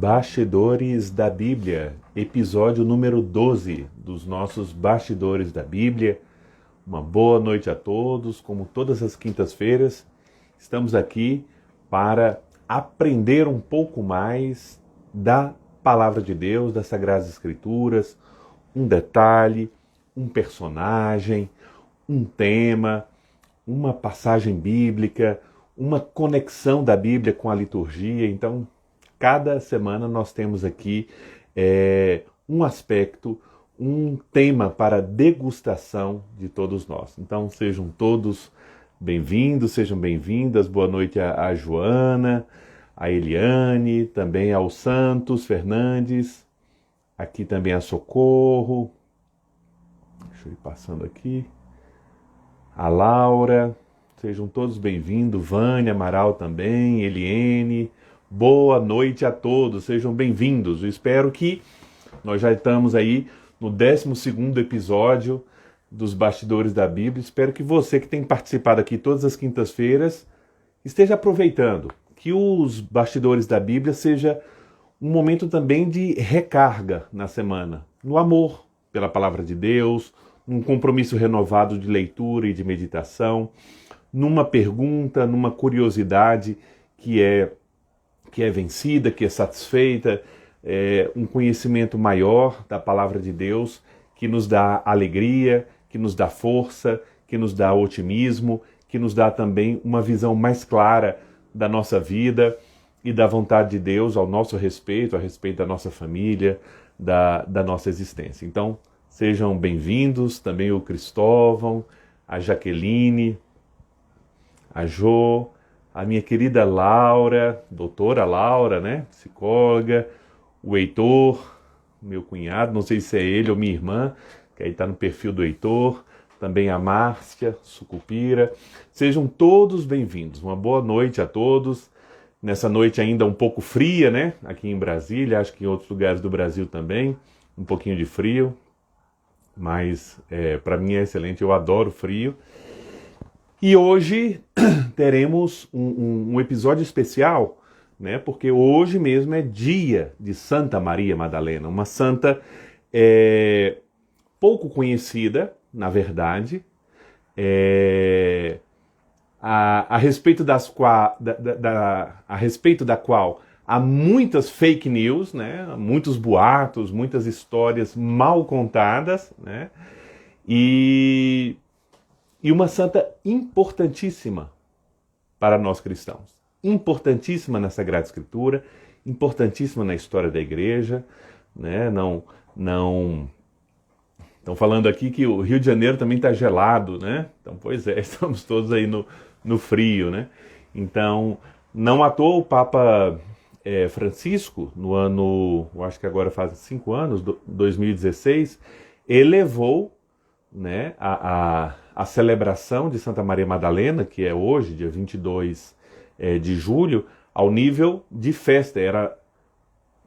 Bastidores da Bíblia, episódio número 12 dos nossos Bastidores da Bíblia. Uma boa noite a todos. Como todas as quintas-feiras, estamos aqui para aprender um pouco mais da Palavra de Deus, das Sagradas Escrituras, um detalhe, um personagem, um tema, uma passagem bíblica, uma conexão da Bíblia com a liturgia. Então, cada semana nós temos aqui um aspecto, um tema para degustação de todos nós. Então sejam todos bem-vindos, sejam bem-vindas. Boa noite a Joana, a Eliane, também ao Santos Fernandes, aqui também a Socorro. Deixa eu ir passando aqui. A Laura, sejam todos bem-vindos. Vânia Amaral também, Eliene. Boa noite a todos, sejam bem-vindos. Eu espero que nós já estamos aí no 12º episódio dos Bastidores da Bíblia. Espero que você que tem participado aqui todas as quintas-feiras esteja aproveitando. Que os Bastidores da Bíblia seja um momento também de recarga na semana, no amor pela Palavra de Deus, num compromisso renovado de leitura e de meditação, numa pergunta, numa curiosidade que é vencida, que é satisfeita, um conhecimento maior da Palavra de Deus, que nos dá alegria, que nos dá força, que nos dá otimismo, que nos dá também uma visão mais clara da nossa vida e da vontade de Deus ao nosso respeito, a respeito da nossa família, da nossa existência. Então, sejam bem-vindos, também o Cristóvão, a Jaqueline, a Jo, a minha querida Laura, doutora Laura, né, psicóloga, o Heitor, meu cunhado, não sei se é ele ou minha irmã, que aí está no perfil do Heitor, também a Márcia Sucupira. Sejam todos bem-vindos. Uma boa noite a todos. Nessa noite ainda um pouco fria, né, aqui em Brasília, acho que em outros lugares do Brasil também, um pouquinho de frio, mas para mim é excelente, eu adoro frio. E hoje teremos um episódio especial, né? Porque hoje mesmo é dia de Santa Maria Madalena, uma santa pouco conhecida, na verdade, a respeito da qual há muitas fake news, né? Muitos boatos, muitas histórias mal contadas, né? E uma santa importantíssima para nós cristãos. Importantíssima na Sagrada Escritura, importantíssima na história da igreja, né? Estão falando aqui que o Rio de Janeiro também está gelado, né? Então, pois é, estamos todos aí no frio, né? Então, não à toa o Papa Francisco, no ano, eu acho que agora faz 5 anos, 2016, elevou, né, a celebração de Santa Maria Madalena, que é hoje, dia 22 de julho, ao nível de festa. Era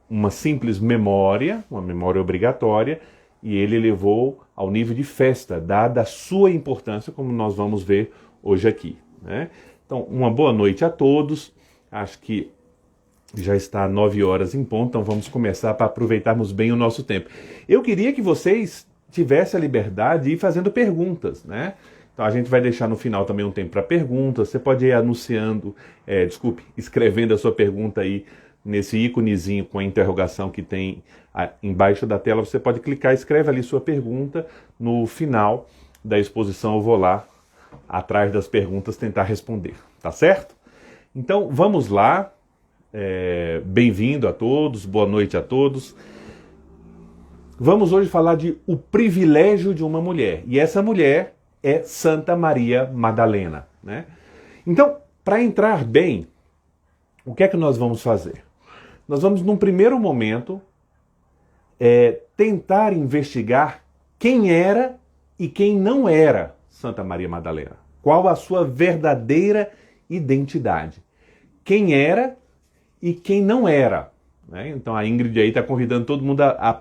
uma simples memória, uma memória obrigatória, e ele levou ao nível de festa, dada a sua importância, como nós vamos ver hoje aqui, né? Então, uma boa noite a todos. Acho que já está 9 horas em ponto, então vamos começar para aproveitarmos bem o nosso tempo. Eu queria que vocês tivesse a liberdade de ir fazendo perguntas, né? Então a gente vai deixar no final também um tempo para perguntas. Você pode ir escrevendo a sua pergunta aí nesse íconezinho com a interrogação que tem embaixo da tela. Você pode clicar, escreve ali sua pergunta. No final da exposição eu vou lá, atrás das perguntas, tentar responder, tá certo? Então vamos lá. Bem-vindo a todos, boa noite a todos. Vamos hoje falar de o privilégio de uma mulher. E essa mulher é Santa Maria Madalena, né? Então, para entrar bem, o que é que nós vamos fazer? Nós vamos, num primeiro momento, tentar investigar quem era e quem não era Santa Maria Madalena. Qual a sua verdadeira identidade. Quem era e quem não era. Né? Então a Ingrid aí está convidando todo mundo a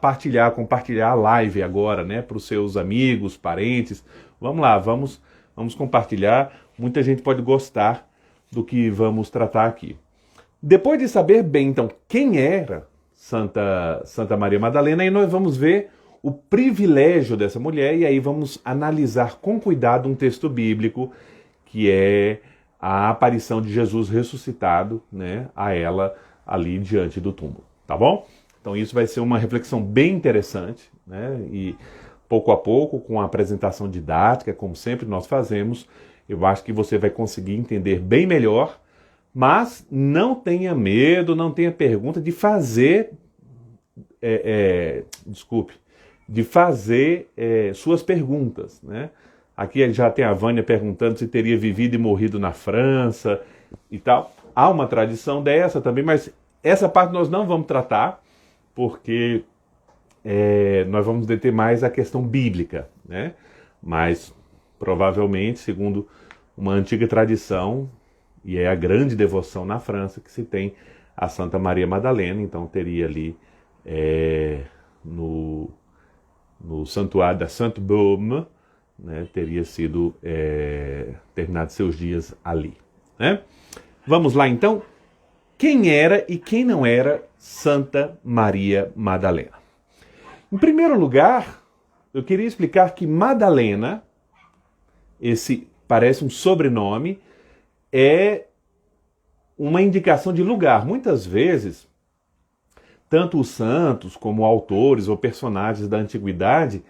compartilhar a live agora, né, para os seus amigos, parentes. Vamos lá, vamos compartilhar. Muita gente pode gostar do que vamos tratar aqui. Depois de saber bem, então, quem era Santa Maria Madalena, e nós vamos ver o privilégio dessa mulher, e aí vamos analisar com cuidado um texto bíblico, que é a aparição de Jesus ressuscitado, né, a ela ali diante do túmulo, tá bom? Então isso vai ser uma reflexão bem interessante, né, e pouco a pouco, com a apresentação didática, como sempre nós fazemos, eu acho que você vai conseguir entender bem melhor, mas não tenha medo, não tenha pergunta de fazer, suas perguntas, né? Aqui já tem a Vânia perguntando se teria vivido e morrido na França e tal. Há uma tradição dessa também, mas essa parte nós não vamos tratar, porque nós vamos deter mais a questão bíblica, né? Mas provavelmente, segundo uma antiga tradição, e é a grande devoção na França, que se tem a Santa Maria Madalena, então teria ali no santuário da Sainte-Baume, né, teria sido terminado seus dias ali, né? Vamos lá então, quem era e quem não era Santa Maria Madalena? Em primeiro lugar, eu queria explicar que Madalena, esse parece um sobrenome, é uma indicação de lugar. Muitas vezes, tanto os santos como autores ou personagens da antiguidade,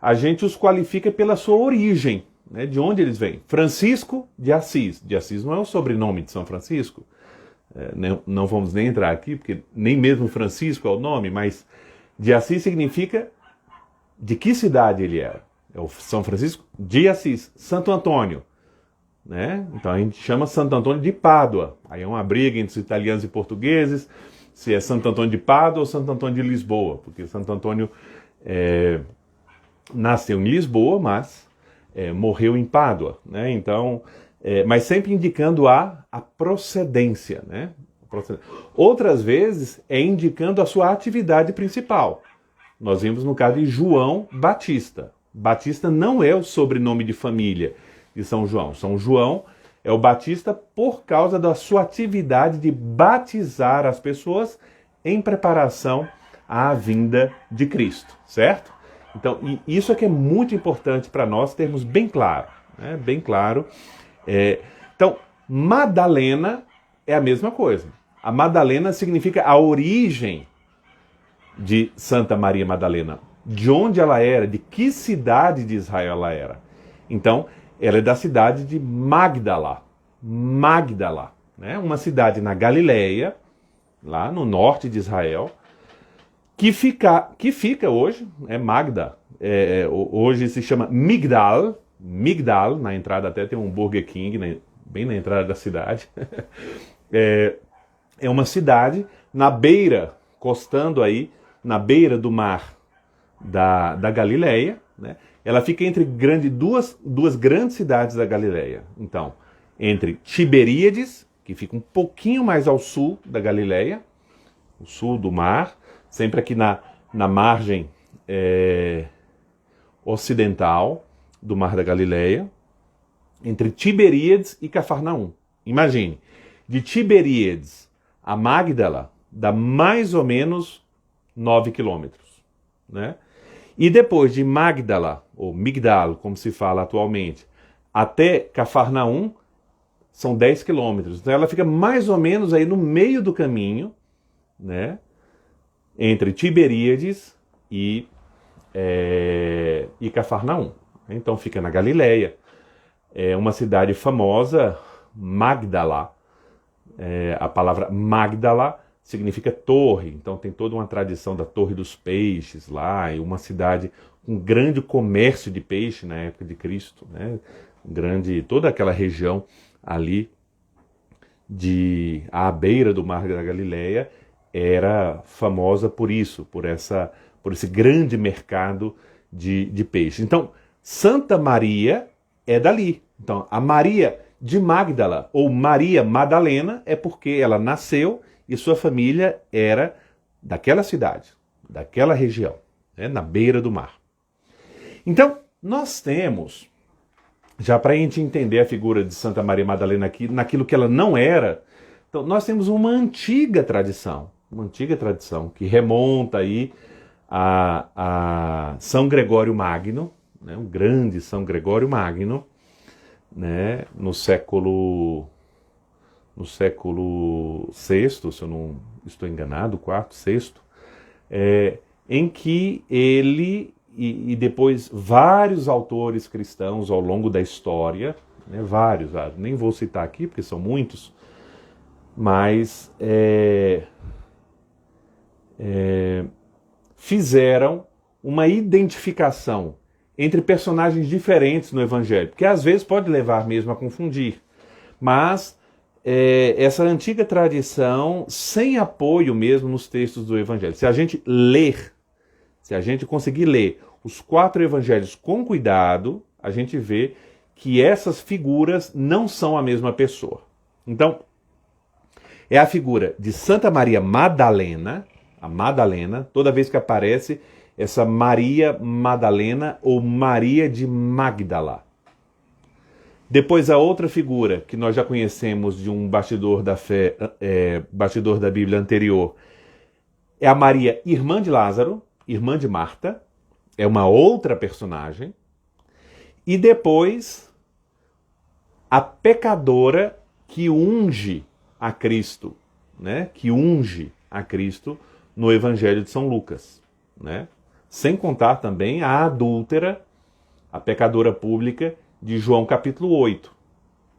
a gente os qualifica pela sua origem, né, de onde eles vêm. Francisco de Assis. De Assis não é o sobrenome de São Francisco. Não vamos nem entrar aqui, porque nem mesmo Francisco é o nome, mas de Assis significa de que cidade ele era. É o São Francisco de Assis. Santo Antônio, né? Então a gente chama Santo Antônio de Pádua. Aí é uma briga entre os italianos e portugueses, se é Santo Antônio de Pádua ou Santo Antônio de Lisboa, porque Santo Antônio nasceu em Lisboa, mas morreu em Pádua, né? Então, mas sempre indicando a procedência, né? Outras vezes é indicando a sua atividade principal. Nós vimos no caso de João Batista. Batista não é o sobrenome de família de São João. São João é o Batista por causa da sua atividade de batizar as pessoas em preparação à vinda de Cristo, certo? Então, isso é que é muito importante para nós termos bem claro, né? Bem claro. Então, Madalena é a mesma coisa. A Madalena significa a origem de Santa Maria Madalena. De onde ela era, de que cidade de Israel ela era. Então, ela é da cidade de Magdala. Magdala, né? Uma cidade na Galileia, lá no norte de Israel, que fica hoje, Magda, hoje se chama Migdal, na entrada até tem um Burger King, né, bem na entrada da cidade. É uma cidade na beira, costando aí, na beira do mar da Galileia, né? Ela fica entre duas grandes cidades da Galileia. Então, entre Tiberíades, que fica um pouquinho mais ao sul da Galileia, o sul do mar, sempre aqui na margem ocidental do mar da Galileia, entre Tiberíades e Cafarnaum. Imagine, de Tiberíades a Magdala dá mais ou menos 9 quilômetros, né? E depois de Magdala, ou Migdal, como se fala atualmente, até Cafarnaum, são 10 quilômetros. Então ela fica mais ou menos aí no meio do caminho, né, entre Tiberíades e Cafarnaum. Então fica na Galileia. É uma cidade famosa, Magdala. A palavra Magdala significa torre, então tem toda uma tradição da Torre dos Peixes lá, e uma cidade com grande comércio de peixe na época de Cristo, né? Toda aquela região ali à beira do Mar da Galileia era famosa por isso, por esse grande mercado de peixe. Então, Santa Maria é dali. Então, a Maria de Magdala, ou Maria Madalena, é porque ela nasceu e sua família era daquela cidade, daquela região, né, na beira do mar. Então, nós temos, já para a gente entender a figura de Santa Maria Madalena aqui, naquilo que ela não era, então nós temos uma antiga tradição. uma antiga tradição, que remonta aí a São Gregório Magno, né, um grande São Gregório Magno, né, no século VI, se eu não estou enganado, quarto, sexto, em que ele e depois vários autores cristãos ao longo da história, né, vários, nem vou citar aqui porque são muitos, mas fizeram uma identificação entre personagens diferentes no Evangelho, porque às vezes pode levar mesmo a confundir, mas essa antiga tradição sem apoio mesmo nos textos do Evangelho. Se a gente ler, se a gente conseguir ler os 4 Evangelhos com cuidado, a gente vê que essas figuras não são a mesma pessoa. Então, é a figura de Santa Maria Madalena, a Madalena, toda vez que aparece essa Maria Madalena ou Maria de Magdala. Depois a outra figura que nós já conhecemos de um bastidor da fé, bastidor da Bíblia anterior, é a Maria, irmã de Lázaro, irmã de Marta, é uma outra personagem. E depois a pecadora que unge a Cristo, né? Que unge a Cristo no Evangelho de São Lucas, né? Sem contar também a adúltera, a pecadora pública de João capítulo 8.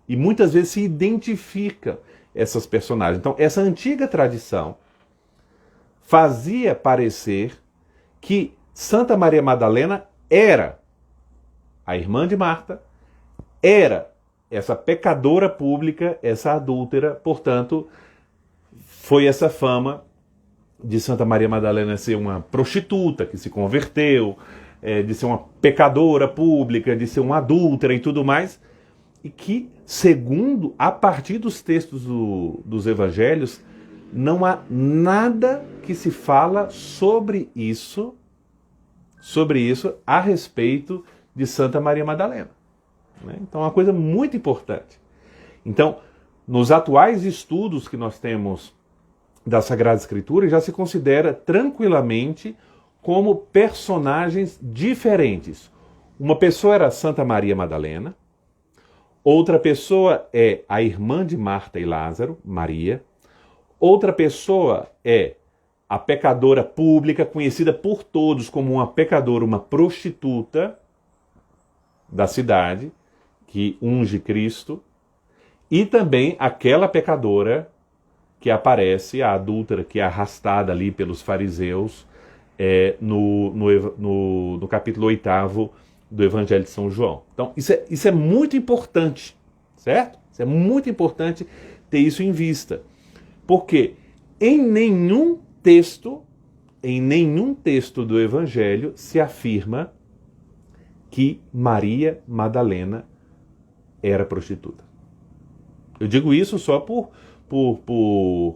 E muitas vezes se identifica essas personagens. Então, essa antiga tradição fazia parecer que Santa Maria Madalena era a irmã de Marta, era essa pecadora pública, essa adúltera, portanto, foi essa fama de Santa Maria Madalena ser uma prostituta que se converteu, de ser uma pecadora pública, de ser uma adúltera e tudo mais, e que, segundo, a partir dos textos dos evangelhos, não há nada que se fala sobre isso a respeito de Santa Maria Madalena. Né? Então é uma coisa muito importante. Então, nos atuais estudos que nós temos da Sagrada Escritura, já se considera tranquilamente como personagens diferentes. Uma pessoa era Santa Maria Madalena, outra pessoa é a irmã de Marta e Lázaro, Maria, outra pessoa é a pecadora pública, conhecida por todos como uma pecadora, uma prostituta da cidade, que unge Cristo, e também aquela pecadora que aparece, a adúltera, que é arrastada ali pelos fariseus no capítulo 8º do Evangelho de São João. Então, isso é muito importante, certo? Isso é muito importante ter isso em vista. Porque em nenhum texto do Evangelho se afirma que Maria Madalena era prostituta. Eu digo isso só por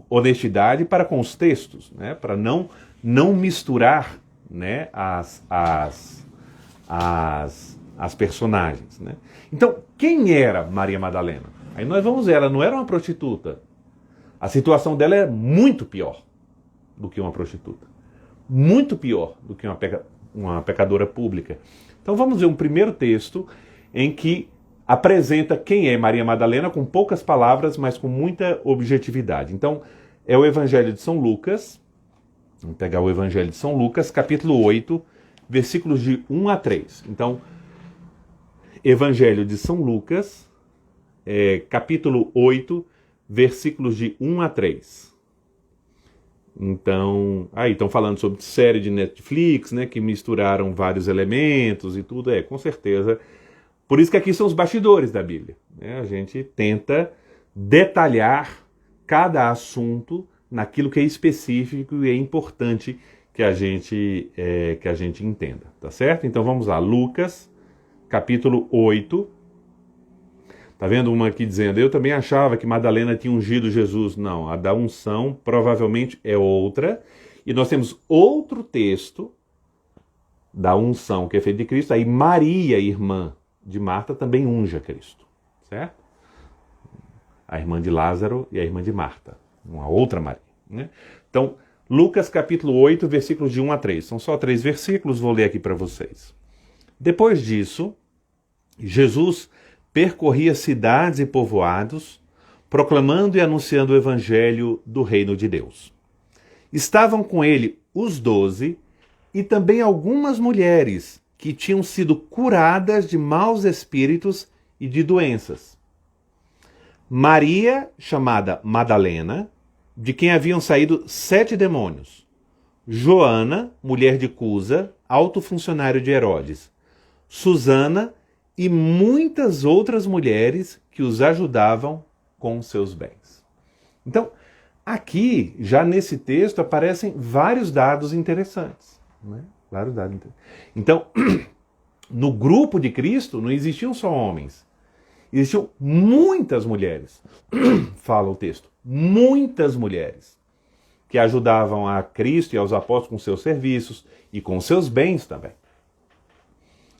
honestidade para com os textos, né? Para não misturar, né, as personagens. Né? Então, quem era Maria Madalena? Aí nós vamos ver, ela não era uma prostituta. A situação dela é muito pior do que uma prostituta. Muito pior do que uma pecadora pública. Então vamos ver um primeiro texto em que apresenta quem é Maria Madalena com poucas palavras, mas com muita objetividade. Então, é o Evangelho de São Lucas. Vamos pegar o Evangelho de São Lucas, capítulo 8, versículos de 1 a 3. Então, Evangelho de São Lucas, capítulo 8, versículos de 1 a 3. Então, aí estão falando sobre série de Netflix, né, que misturaram vários elementos e tudo, com certeza. Por isso que aqui são os bastidores da Bíblia. Né? A gente tenta detalhar cada assunto naquilo que é específico e é importante que a gente entenda, tá certo? Então vamos lá, Lucas, capítulo 8. Tá vendo uma aqui dizendo, eu também achava que Madalena tinha ungido Jesus. Não, a da unção provavelmente é outra. E nós temos outro texto da unção que é feito de Cristo. Aí Maria, irmã de Marta, também unge a Cristo, certo? A irmã de Lázaro e a irmã de Marta, uma outra Maria. Né? Então, Lucas capítulo 8, versículos de 1 a 3. São só 3 versículos, vou ler aqui para vocês. Depois disso, Jesus percorria cidades e povoados, proclamando e anunciando o evangelho do reino de Deus. Estavam com ele os 12 e também algumas mulheres que tinham sido curadas de maus espíritos e de doenças. Maria, chamada Madalena, de quem haviam saído 7 demônios. Joana, mulher de Cusa, alto funcionário de Herodes. Susana e muitas outras mulheres que os ajudavam com seus bens. Então, aqui, já nesse texto, aparecem vários dados interessantes. Né? Vários dados interessantes. Então, no grupo de Cristo não existiam só homens. Existiam muitas mulheres, fala o texto, muitas mulheres, que ajudavam a Cristo e aos apóstolos com seus serviços e com seus bens também.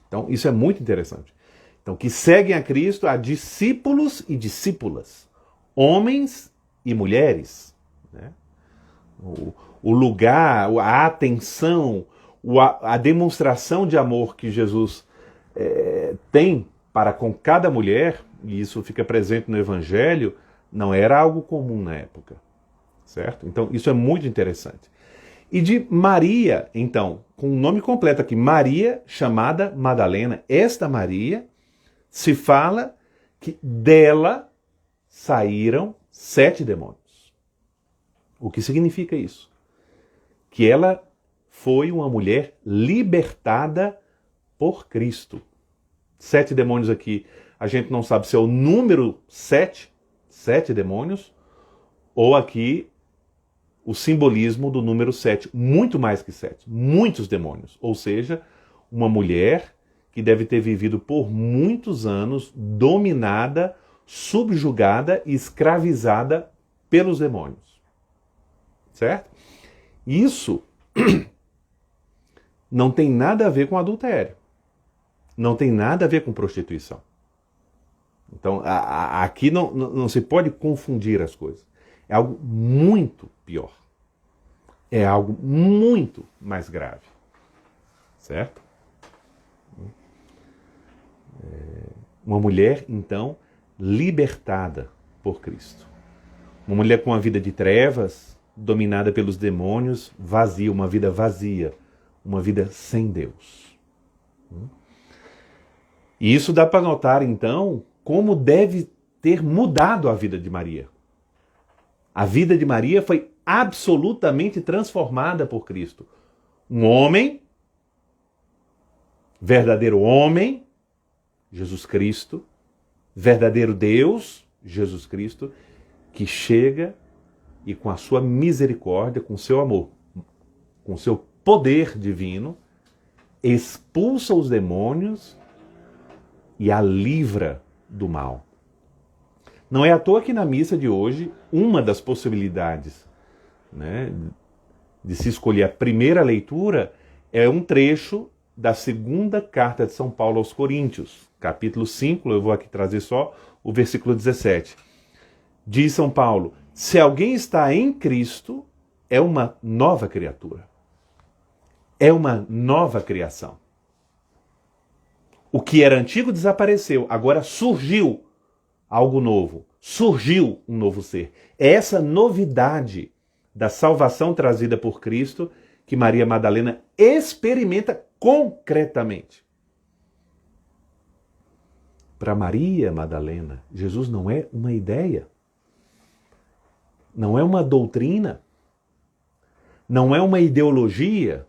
Então, isso é muito interessante. Então, que seguem a Cristo há discípulos e discípulas, homens e mulheres. Né? O lugar, a atenção, a demonstração de amor que Jesus tem para com cada mulher, e isso fica presente no Evangelho, não era algo comum na época, certo? Então, isso é muito interessante. E de Maria, então, com o nome completo aqui, Maria, chamada Madalena, esta Maria, se fala que dela saíram 7 demônios. O que significa isso? Que ela foi uma mulher libertada por Cristo. 7 demônios aqui, a gente não sabe se é o número 7 demônios, ou aqui o simbolismo do número 7, muito mais que 7, muitos demônios. Ou seja, uma mulher que deve ter vivido por muitos anos dominada, subjugada e escravizada pelos demônios. Certo? Isso não tem nada a ver com adultério. Não tem nada a ver com prostituição. Então, aqui não se pode confundir as coisas. É algo muito pior. É algo muito mais grave. Certo? Uma mulher, então, libertada por Cristo. Uma mulher com uma vida de trevas, dominada pelos demônios, vazia, uma vida vazia, uma vida sem Deus. E isso dá para notar, então, como deve ter mudado a vida de Maria. A vida de Maria foi absolutamente transformada por Cristo. Um homem, verdadeiro homem, Jesus Cristo, verdadeiro Deus, Jesus Cristo, que chega e com a sua misericórdia, com o seu amor, com o seu poder divino, expulsa os demônios e a livra do mal. Não é à toa que na missa de hoje, uma das possibilidades, né, de se escolher a primeira leitura é um trecho da segunda carta de São Paulo aos Coríntios, capítulo 5, eu vou aqui trazer só o versículo 17. Diz São Paulo: se alguém está em Cristo, é uma nova criatura. É uma nova criação. O que era antigo desapareceu, agora surgiu algo novo, surgiu um novo ser. É essa novidade da salvação trazida por Cristo que Maria Madalena experimenta concretamente. Para Maria Madalena, Jesus não é uma ideia, não é uma doutrina, não é uma ideologia,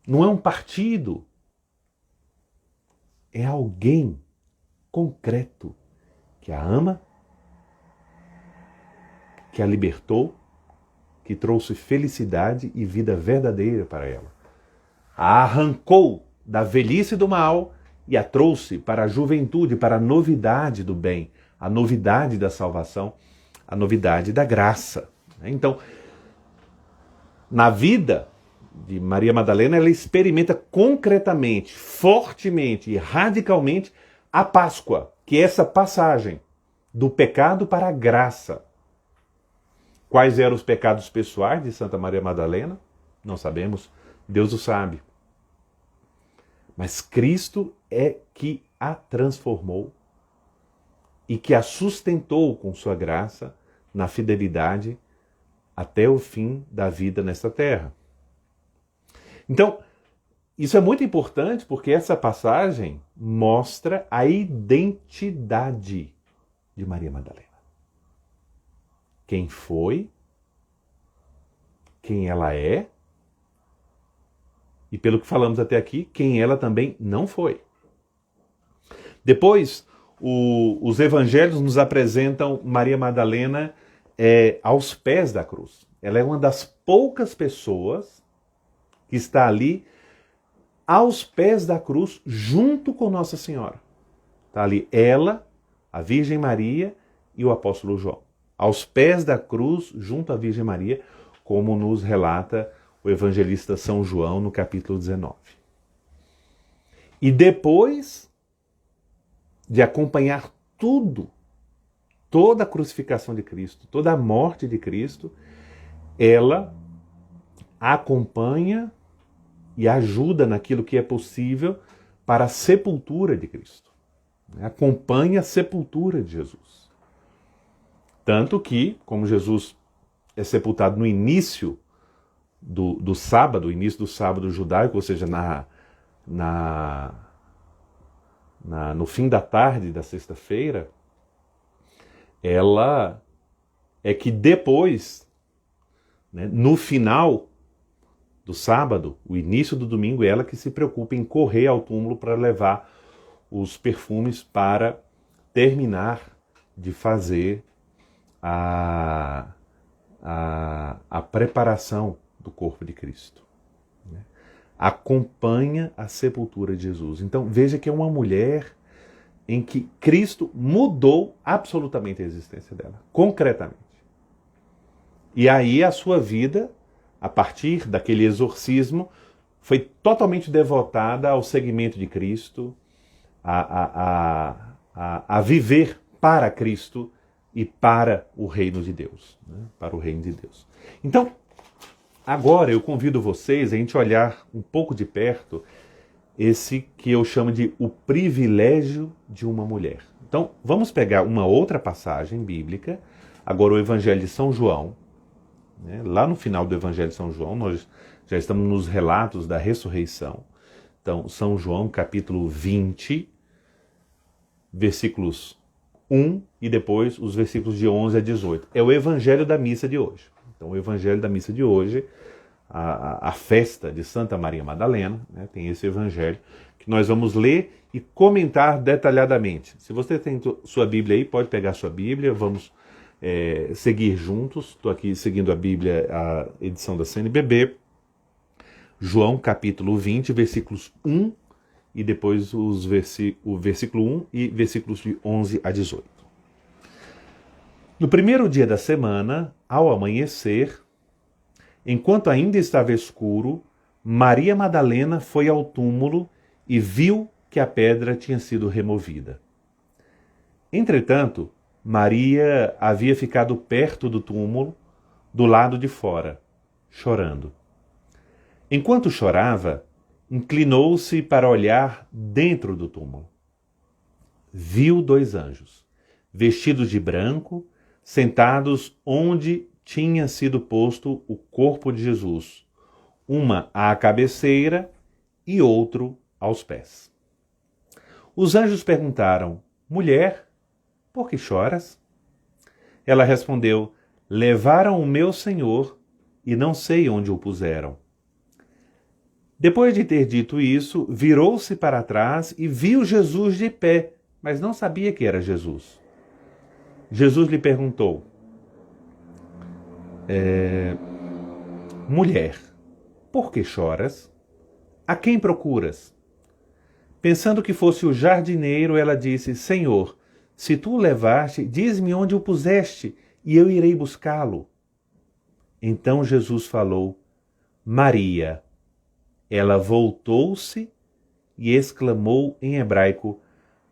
não é um partido, é alguém concreto que a ama, que a libertou, que trouxe felicidade e vida verdadeira para ela. A arrancou da velhice do mal e a trouxe para a juventude, para a novidade do bem, a novidade da salvação, a novidade da graça. Então, na vida de Maria Madalena, ela experimenta concretamente, fortemente e radicalmente a Páscoa, que é essa passagem do pecado para a graça. Quais eram os pecados pessoais de Santa Maria Madalena? Não sabemos, Deus o sabe. Mas Cristo é que a transformou e que a sustentou com sua graça na fidelidade até o fim da vida nesta terra. Então, isso é muito importante porque essa passagem mostra a identidade de Maria Madalena. Quem foi, quem ela é, e pelo que falamos até aqui, quem ela também não foi. Depois, os evangelhos nos apresentam Maria Madalena aos pés da cruz. Ela é uma das poucas pessoas que está ali aos pés da cruz, junto com Nossa Senhora. Está ali ela, a Virgem Maria e o apóstolo João. Aos pés da cruz, junto à Virgem Maria, como nos relata o evangelista São João no capítulo 19. E depois de acompanhar toda a crucificação de Cristo, toda a morte de Cristo, ela acompanha e ajuda naquilo que é possível para a sepultura de Cristo. Acompanha a sepultura de Jesus. Tanto que, como Jesus é sepultado no início do sábado, o início do sábado judaico, ou seja, no fim da tarde da sexta-feira, ela é que depois, no final do sábado, o início do domingo, é ela que se preocupa em correr ao túmulo para levar os perfumes para terminar de fazer a preparação do corpo de Cristo. Acompanha a sepultura de Jesus. Então veja que é uma mulher em que Cristo mudou absolutamente a existência dela, concretamente. E aí a sua vida, a partir daquele exorcismo, foi totalmente devotada ao seguimento de Cristo, a viver para Cristo e para o reino de Deus. Para o reino de Deus. Então, agora eu convido vocês a gente olhar um pouco de perto esse que eu chamo de o privilégio de uma mulher. Então, vamos pegar uma outra passagem bíblica, agora o Evangelho de São João. Lá no final do Evangelho de São João, nós já estamos nos relatos da ressurreição. Então, São João, capítulo 20, versículos 1 e depois os versículos de 11 a 18. É o Evangelho da missa de hoje. Então, o Evangelho da missa de hoje, a festa de Santa Maria Madalena, tem esse Evangelho que nós vamos ler e comentar detalhadamente. Se você tem sua Bíblia aí, pode pegar sua Bíblia, vamos seguir juntos. Estou aqui seguindo a Bíblia, a edição da CNBB. João capítulo 20, versículos 1 e depois o versículo 1 e versículos de 11 a 18. No primeiro dia da semana, ao amanhecer, enquanto ainda estava escuro, Maria Madalena foi ao túmulo e viu que a pedra tinha sido removida. Entretanto, Maria havia ficado perto do túmulo, do lado de fora, chorando. Enquanto chorava, inclinou-se para olhar dentro do túmulo. Viu 2 anjos, vestidos de branco, sentados onde tinha sido posto o corpo de Jesus, uma à cabeceira e outro aos pés. Os anjos perguntaram: mulher, por que choras? Ela respondeu: levaram o meu Senhor e não sei onde o puseram. Depois de ter dito isso, virou-se para trás e viu Jesus de pé, mas não sabia que era Jesus. Jesus lhe perguntou: mulher, por que choras? A quem procuras? Pensando que fosse o jardineiro, ela disse: Senhor, se tu o levaste, diz-me onde o puseste, e eu irei buscá-lo. Então Jesus falou: Maria. Ela voltou-se e exclamou em hebraico: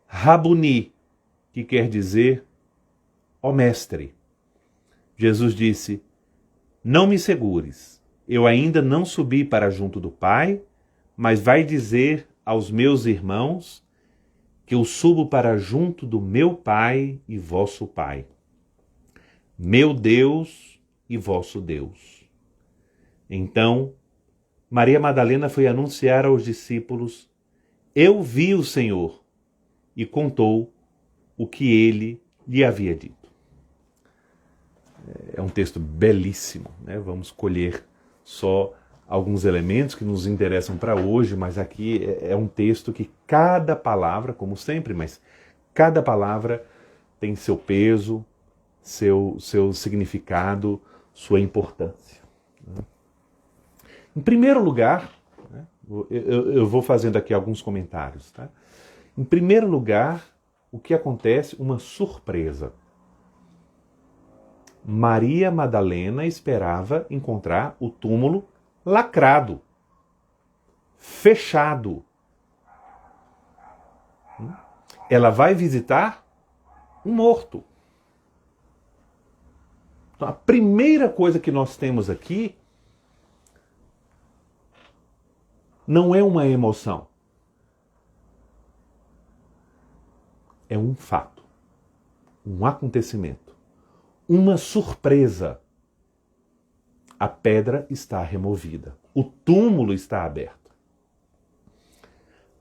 Rabuni, que quer dizer, ó mestre. Jesus disse: Não me segures, eu ainda não subi para junto do Pai, mas vai dizer aos meus irmãos que eu subo para junto do meu Pai e vosso Pai, meu Deus e vosso Deus. Então, Maria Madalena foi anunciar aos discípulos: eu vi o Senhor, e contou o que ele lhe havia dito. É um texto belíssimo, né? Vamos colher só alguns elementos que nos interessam para hoje, mas aqui é um texto que cada palavra, como sempre, mas cada palavra tem seu peso, seu significado, sua importância. Em primeiro lugar, né, eu vou fazendo aqui alguns comentários. Tá? Em primeiro lugar, o que acontece? Uma surpresa. Maria Madalena esperava encontrar o túmulo lacrado, fechado. Ela vai visitar um morto. Então, a primeira coisa que nós temos aqui não é uma emoção. É um fato, um acontecimento, uma surpresa. A pedra está removida, o túmulo está aberto.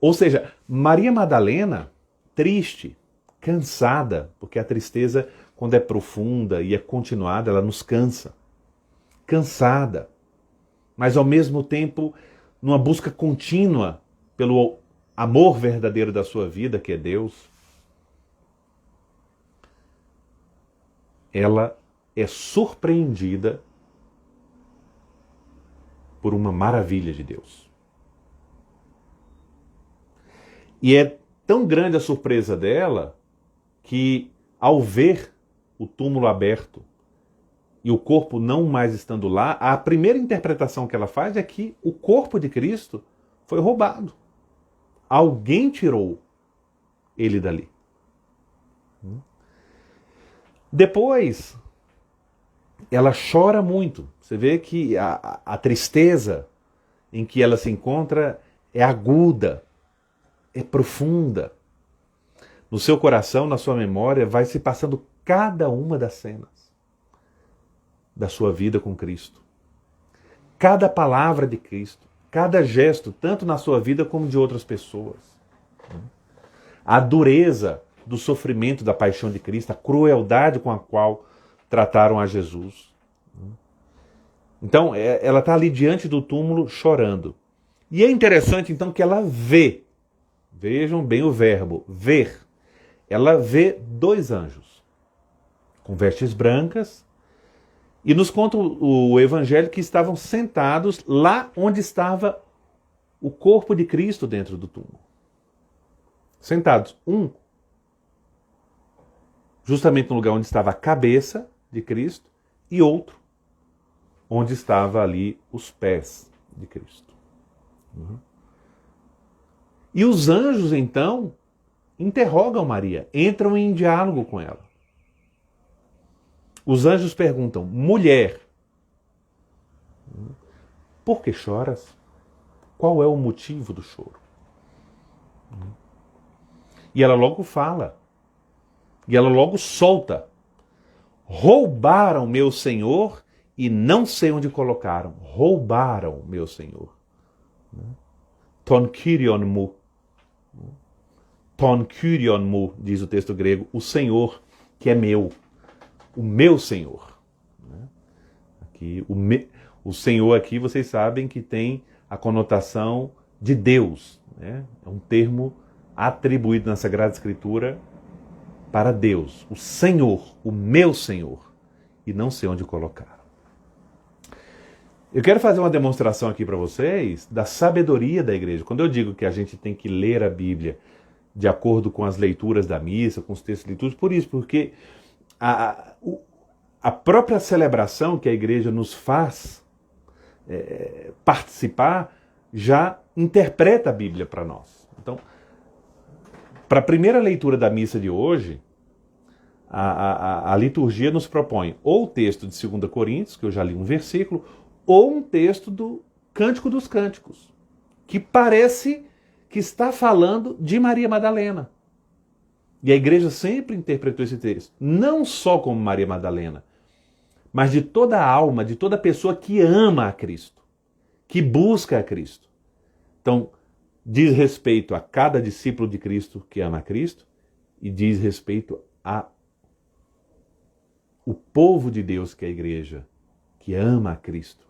Ou seja, Maria Madalena, triste, cansada, porque a tristeza, quando é profunda e é continuada, ela nos cansa. Cansada, mas ao mesmo tempo numa busca contínua pelo amor verdadeiro da sua vida, que é Deus. Ela é surpreendida por uma maravilha de Deus. E é tão grande a surpresa dela que, ao ver o túmulo aberto e o corpo não mais estando lá, a primeira interpretação que ela faz é que o corpo de Cristo foi roubado. Alguém tirou ele dali. Depois, ela chora muito. Você vê que a tristeza em que ela se encontra é aguda, é profunda. No seu coração, na sua memória, vai se passando cada uma das cenas da sua vida com Cristo. Cada palavra de Cristo, cada gesto, tanto na sua vida como de outras pessoas. A dureza do sofrimento da paixão de Cristo, a crueldade com a qual trataram a Jesus. Então, ela está ali diante do túmulo chorando. E é interessante, então, que ela vê. Vejam bem o verbo, ver. Ela vê dois anjos, com vestes brancas, e nos conta o Evangelho que estavam sentados lá onde estava o corpo de Cristo dentro do túmulo. Sentados, um justamente no lugar onde estava a cabeça de Cristo, e outro onde estava ali os pés de Cristo. E os anjos, então, interrogam Maria, entram em diálogo com ela. Os anjos perguntam: mulher, por que choras? Qual é o motivo do choro? E ela logo fala, e ela logo solta: roubaram meu Senhor e não sei onde colocaram. Roubaram meu Senhor. Ton kyrion mu. Ton kyrion mu, diz o texto grego, o Senhor que é meu. O meu Senhor. Aqui, o Senhor aqui, vocês sabem que tem a conotação de Deus. Né? É um termo atribuído na Sagrada Escritura para Deus. O Senhor, o meu Senhor. E não sei onde colocar. Eu quero fazer uma demonstração aqui para vocês da sabedoria da igreja. Quando eu digo que a gente tem que ler a Bíblia de acordo com as leituras da missa, com os textos litúrgicos, por isso, porque a própria celebração que a igreja nos faz participar já interpreta a Bíblia para nós. Então, para a primeira leitura da missa de hoje, a liturgia nos propõe ou o texto de 2 Coríntios, que eu já li um versículo, ou um texto do Cântico dos Cânticos, que parece que está falando de Maria Madalena. E a igreja sempre interpretou esse texto, não só como Maria Madalena, mas de toda a alma, de toda pessoa que ama a Cristo, que busca a Cristo. Então, diz respeito a cada discípulo de Cristo que ama a Cristo e diz respeito a o povo de Deus, que é a igreja, que ama a Cristo,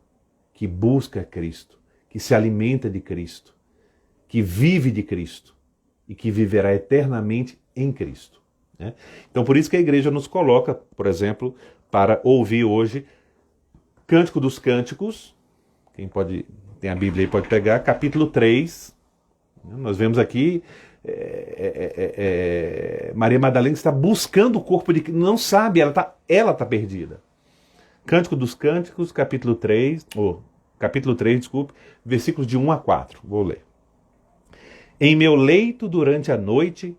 que busca a Cristo, que se alimenta de Cristo, que vive de Cristo e que viverá eternamente em Cristo. Né? Então, por isso que a igreja nos coloca, por exemplo, para ouvir hoje Cântico dos Cânticos. Quem tem a Bíblia aí pode pegar, capítulo 3. Nós vemos aqui Maria Madalena está buscando o corpo de Cristo, não sabe, ela está perdida. Cântico dos Cânticos, capítulo 3, desculpe, versículos de 1 a 4. Vou ler. Em meu leito durante a noite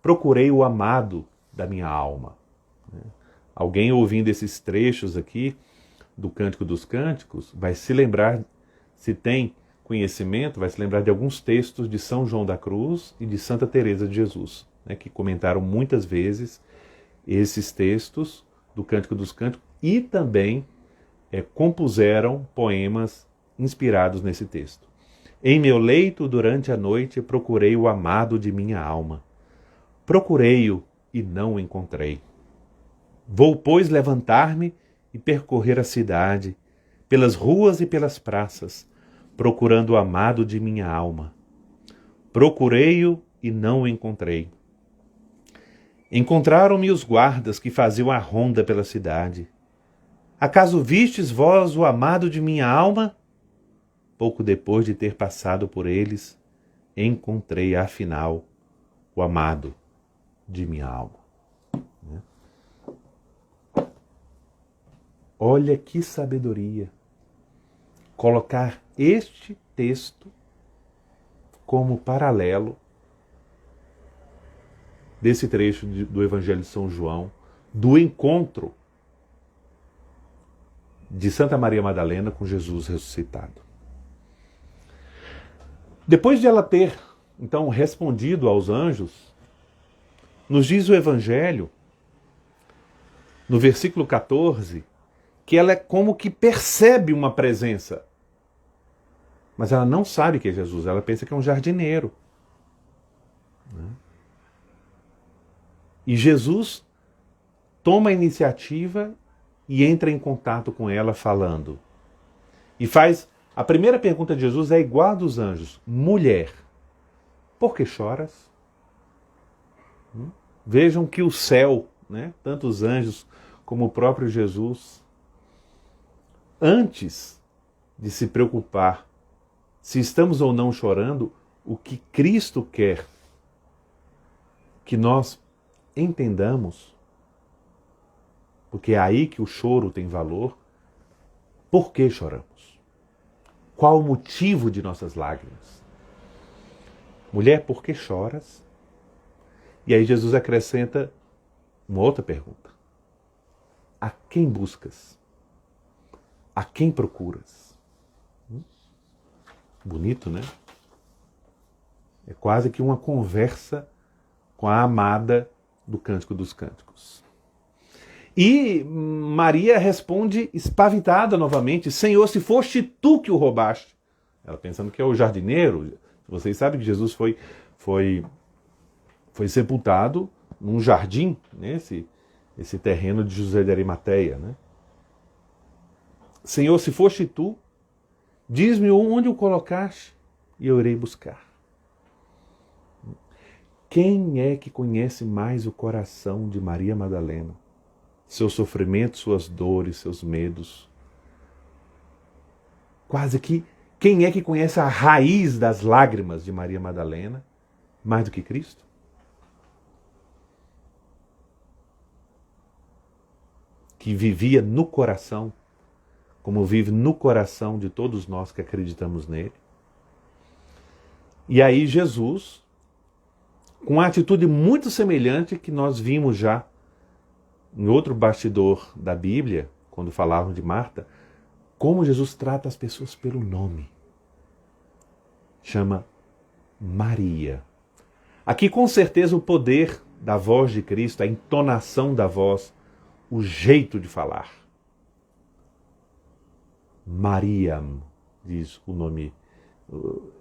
procurei o amado da minha alma. Alguém ouvindo esses trechos aqui do Cântico dos Cânticos vai se lembrar, se tem conhecimento, vai se lembrar de alguns textos de São João da Cruz e de Santa Teresa de Jesus, né, que comentaram muitas vezes esses textos do Cântico dos Cânticos e também compuseram poemas inspirados nesse texto. Em meu leito durante a noite procurei o amado de minha alma. Procurei-o e não o encontrei. Vou, pois, levantar-me e percorrer a cidade, pelas ruas e pelas praças, procurando o amado de minha alma. Procurei-o e não o encontrei. Encontraram-me os guardas que faziam a ronda pela cidade. Acaso vistes vós o amado de minha alma? Pouco depois de ter passado por eles, encontrei, afinal, o amado de minha alma. Olha que sabedoria colocar este texto como paralelo desse trecho do Evangelho de São João, do encontro de Santa Maria Madalena com Jesus ressuscitado. Depois de ela ter, então, respondido aos anjos, nos diz o Evangelho, no versículo 14, que ela é como que percebe uma presença. Mas ela não sabe que é Jesus, ela pensa que é um jardineiro. E Jesus toma a iniciativa e entra em contato com ela falando. E faz, a primeira pergunta de Jesus é igual a dos anjos. Mulher, por que choras? Vejam que o céu, né, tanto os anjos como o próprio Jesus, antes de se preocupar se estamos ou não chorando, o que Cristo quer que nós entendamos, porque é aí que o choro tem valor, por que choramos? Qual o motivo de nossas lágrimas? Mulher, por que choras? E aí Jesus acrescenta uma outra pergunta. A quem buscas? A quem procuras? Bonito, né? É quase que uma conversa com a amada do Cântico dos Cânticos. E Maria responde espavitada novamente, Senhor, se foste tu que o roubaste. Ela pensando que é o jardineiro. Vocês sabem que Jesus foi sepultado num jardim, né? Esse terreno de José de Arimateia, né? Senhor, se foste tu, diz-me onde o colocaste e eu irei buscar. Quem é que conhece mais o coração de Maria Madalena? Seus sofrimentos, suas dores, seus medos. Quase que quem é que conhece a raiz das lágrimas de Maria Madalena mais do que Cristo? Que vivia no coração, como vive no coração de todos nós que acreditamos nele. E aí Jesus, com uma atitude muito semelhante que nós vimos já em outro bastidor da Bíblia, quando falavam de Marta, como Jesus trata as pessoas pelo nome. Chama Maria. Aqui com certeza o poder da voz de Cristo, a entonação da voz, o jeito de falar. Mariam, diz o nome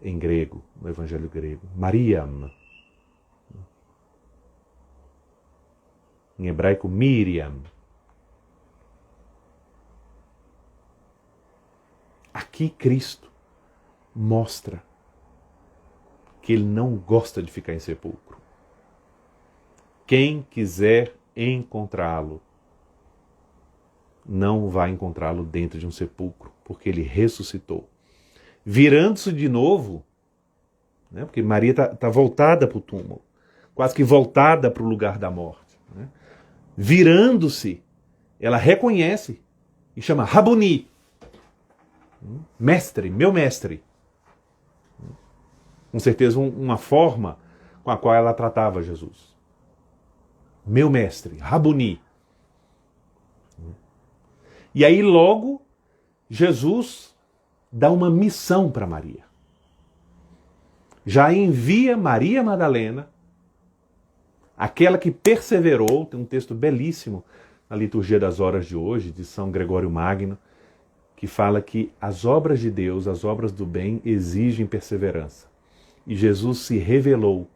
em grego, no evangelho grego. Mariam. Em hebraico, Miriam. Aqui Cristo mostra que ele não gosta de ficar em sepulcro. Quem quiser encontrá-lo, não vai encontrá-lo dentro de um sepulcro, porque ele ressuscitou. Virando-se de novo, né, porque Maria está voltada para o túmulo, quase que voltada para o lugar da morte. Né? Virando-se, ela reconhece e chama Rabuni, mestre, meu mestre. Com certeza uma forma com a qual ela tratava Jesus. Meu mestre, Rabuni. E aí logo Jesus dá uma missão para Maria. Já envia Maria Madalena, aquela que perseverou, tem um texto belíssimo na liturgia das horas de hoje, de São Gregório Magno, que fala que as obras de Deus, as obras do bem, exigem perseverança. E Jesus se revelou,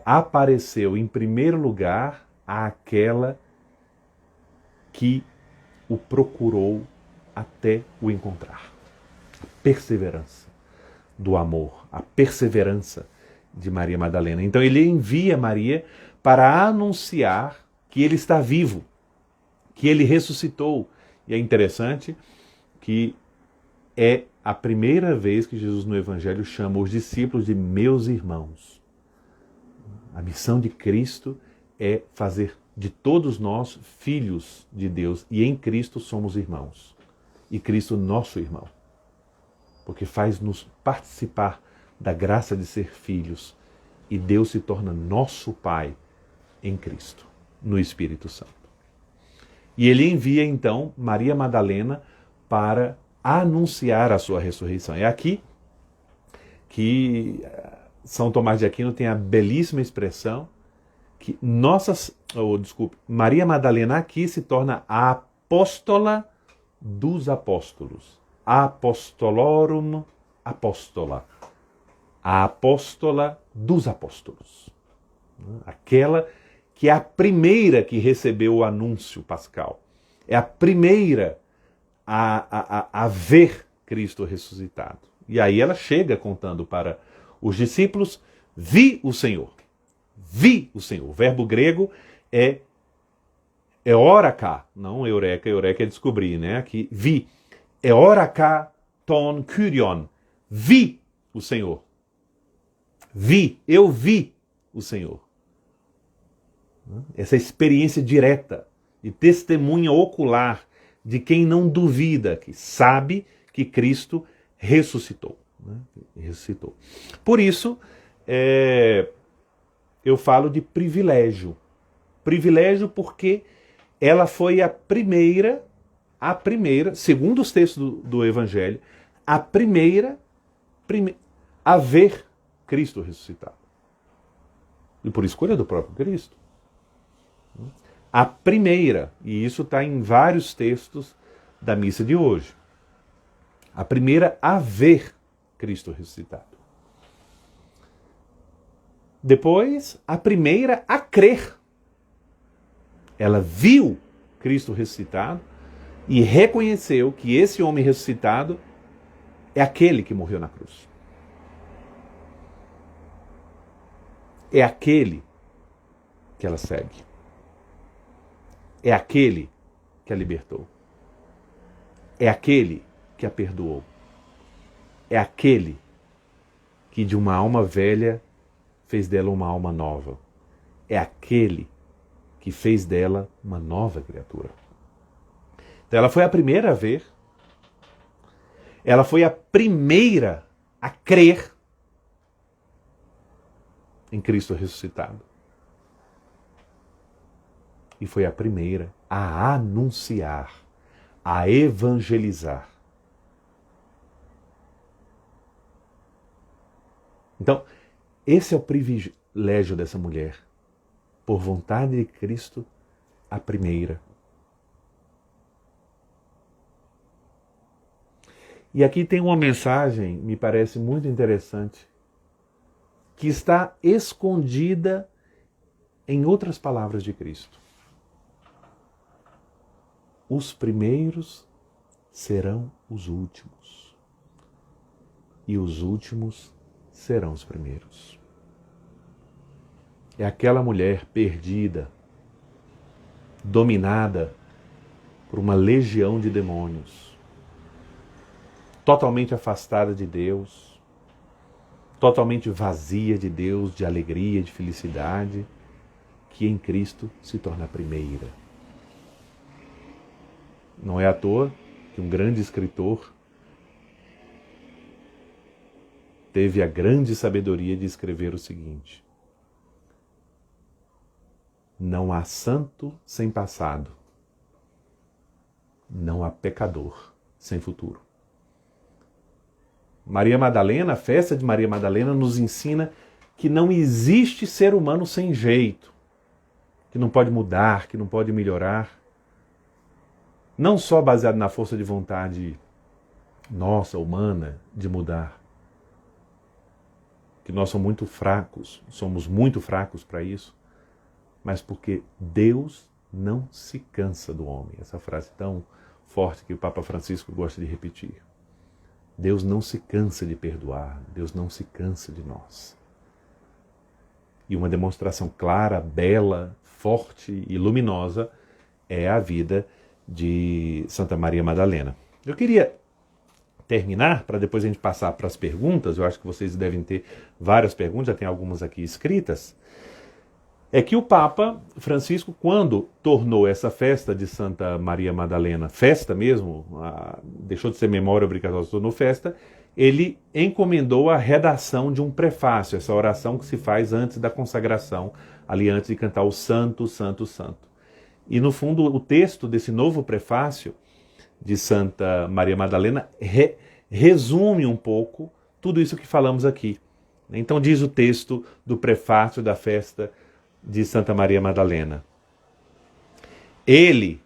apareceu em primeiro lugar àquela que o procurou até o encontrar. A perseverança do amor, a perseverança de Maria Madalena. Então ele envia Maria para anunciar que ele está vivo, que ele ressuscitou. E é interessante que é a primeira vez que Jesus no Evangelho chama os discípulos de meus irmãos. A missão de Cristo é fazer de todos nós filhos de Deus, e em Cristo somos irmãos. E Cristo nosso irmão, porque faz-nos participar da graça de ser filhos, e Deus se torna nosso Pai em Cristo, no Espírito Santo. E ele envia então Maria Madalena para anunciar a sua ressurreição. É aqui que São Tomás de Aquino tem a belíssima expressão que Maria Madalena aqui se torna a apóstola dos apóstolos. Apostolorum apóstola. A apóstola dos apóstolos. Aquela que é a primeira que recebeu o anúncio pascal. É a primeira a ver Cristo ressuscitado. E aí ela chega contando para os discípulos: vi o Senhor. Vi o Senhor. O verbo grego é eoraká, não eureka. Eureka é descobrir, né? Aqui, vi. Eoraká ton kyrion. Vi o Senhor. Vi, eu vi o Senhor. Essa experiência direta de testemunha ocular de quem não duvida, que sabe que Cristo ressuscitou. Né? Ressuscitou. Por isso, eu falo de privilégio. Privilégio porque ela foi a primeira, segundo os textos do Evangelho, a primeira a ver Cristo ressuscitado. E por escolha do próprio Cristo. A primeira, e isso está em vários textos da missa de hoje. A primeira a ver Cristo ressuscitado. Depois, a primeira a crer. Ela viu Cristo ressuscitado e reconheceu que esse homem ressuscitado é aquele que morreu na cruz. É aquele que ela segue. É aquele que a libertou. É aquele que a perdoou. É aquele que de uma alma velha fez dela uma alma nova. É aquele que fez dela uma nova criatura. Então ela foi a primeira a ver. Ela foi a primeira a crer em Cristo ressuscitado. e foi a primeira a anunciar, a evangelizar. Então, esse é o privilégio dessa mulher. Por vontade de Cristo, a primeira. E aqui tem uma mensagem, me parece muito interessante, que está escondida em outras palavras de Cristo. Os primeiros serão os últimos, e os últimos serão os primeiros. É aquela mulher perdida, dominada por uma legião de demônios, totalmente afastada de Deus, totalmente vazia de Deus, de alegria, de felicidade, que em Cristo se torna a primeira. Não é à toa que um grande escritor teve a grande sabedoria de escrever o seguinte: não há santo sem passado, não há pecador sem futuro. Maria Madalena, a festa de Maria Madalena nos ensina que não existe ser humano sem jeito, que não pode mudar, que não pode melhorar. Não só baseado na força de vontade nossa, humana, de mudar. Que nós somos muito fracos para isso, mas porque Deus não se cansa do homem. Essa frase tão forte que o Papa Francisco gosta de repetir. Deus não se cansa de perdoar, Deus não se cansa de nós. E uma demonstração clara, bela, forte e luminosa é a vida de Santa Maria Madalena. Eu queria terminar, para depois a gente passar para as perguntas, eu acho que vocês devem ter várias perguntas, já tem algumas aqui escritas, é que o Papa Francisco, quando tornou essa festa de Santa Maria Madalena, festa mesmo, deixou de ser memória obrigatória, tornou festa, ele encomendou a redação de um prefácio, essa oração que se faz antes da consagração, ali antes de cantar o Santo, Santo, Santo. E no fundo o texto desse novo prefácio de Santa Maria Madalena resume um pouco tudo isso que falamos aqui. Então diz o texto do prefácio da festa de Santa Maria Madalena. Ele,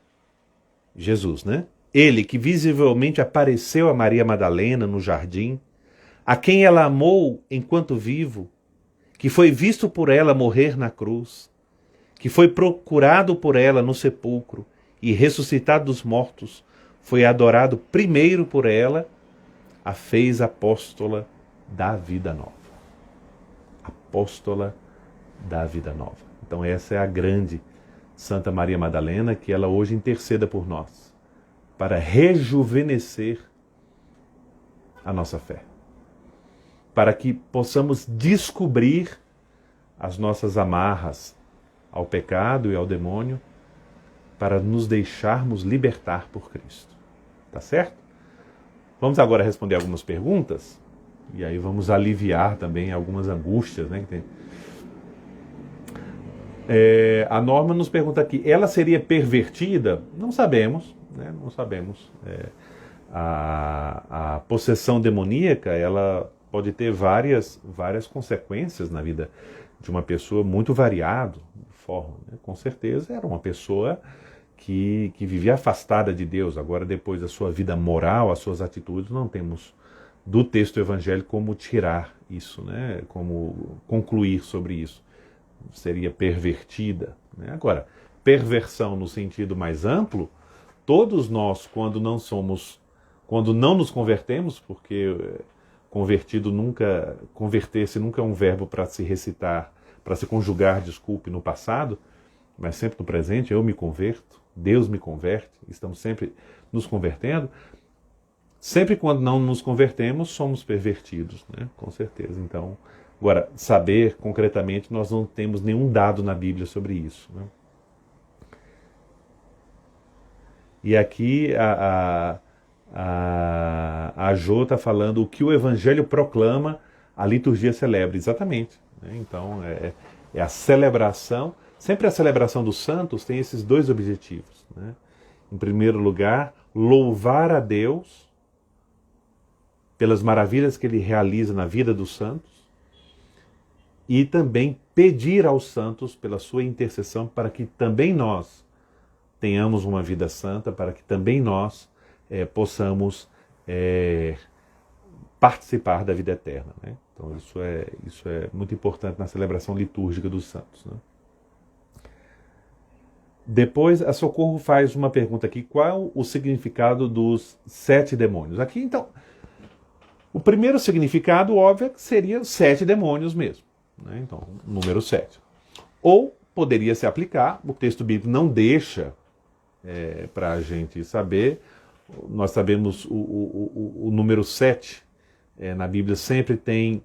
Jesus, né? Ele que visivelmente apareceu a Maria Madalena no jardim, a quem ela amou enquanto vivo, que foi visto por ela morrer na cruz, que foi procurado por ela no sepulcro e ressuscitado dos mortos, foi adorado primeiro por ela, a fez apóstola da vida nova. Apóstola da vida nova. Então essa é a grande Santa Maria Madalena, que ela hoje interceda por nós, para rejuvenescer a nossa fé, para que possamos descobrir as nossas amarras ao pecado e ao demônio, para nos deixarmos libertar por Cristo. Tá certo? Vamos agora responder algumas perguntas, e aí vamos aliviar também algumas angústias, né, que tem. A Norma nos pergunta aqui, ela seria pervertida? Não sabemos, né? Não sabemos. A possessão demoníaca, ela pode ter várias consequências na vida de uma pessoa, muito variado de forma, né? Com certeza era uma pessoa que vivia afastada de Deus. Agora, depois da sua vida moral, as suas atitudes, não temos do texto evangélico como tirar isso, né? Como concluir sobre isso. Seria pervertida, né? Agora, perversão no sentido mais amplo, todos nós, quando não nos convertemos, porque converter-se nunca é um verbo para se recitar, para se conjugar, desculpe, no passado, mas sempre no presente. Eu me converto, Deus me converte, estamos sempre nos convertendo. Sempre quando não nos convertemos, somos pervertidos, né? Com certeza. Então, agora, saber concretamente, nós não temos nenhum dado na Bíblia sobre isso, né? E aqui a Jo está falando o que o Evangelho proclama, a liturgia celebra. Exatamente, né? Então, é a celebração. sempre a celebração dos santos tem esses dois objetivos, né? Em primeiro lugar, louvar a Deus pelas maravilhas que Ele realiza na vida dos santos e também pedir aos santos pela sua intercessão para que também nós tenhamos uma vida santa, para que também nós possamos participar da vida eterna, né? Então isso é muito importante na celebração litúrgica dos santos, né? Depois, a Socorro faz uma pergunta aqui: qual o significado dos 7 demônios? Aqui, então, o primeiro significado, óbvio, seria 7 demônios mesmo, né? Então, número 7. Ou poderia se aplicar, o texto bíblico não deixa para a gente saber. Nós sabemos o número 7 na Bíblia sempre tem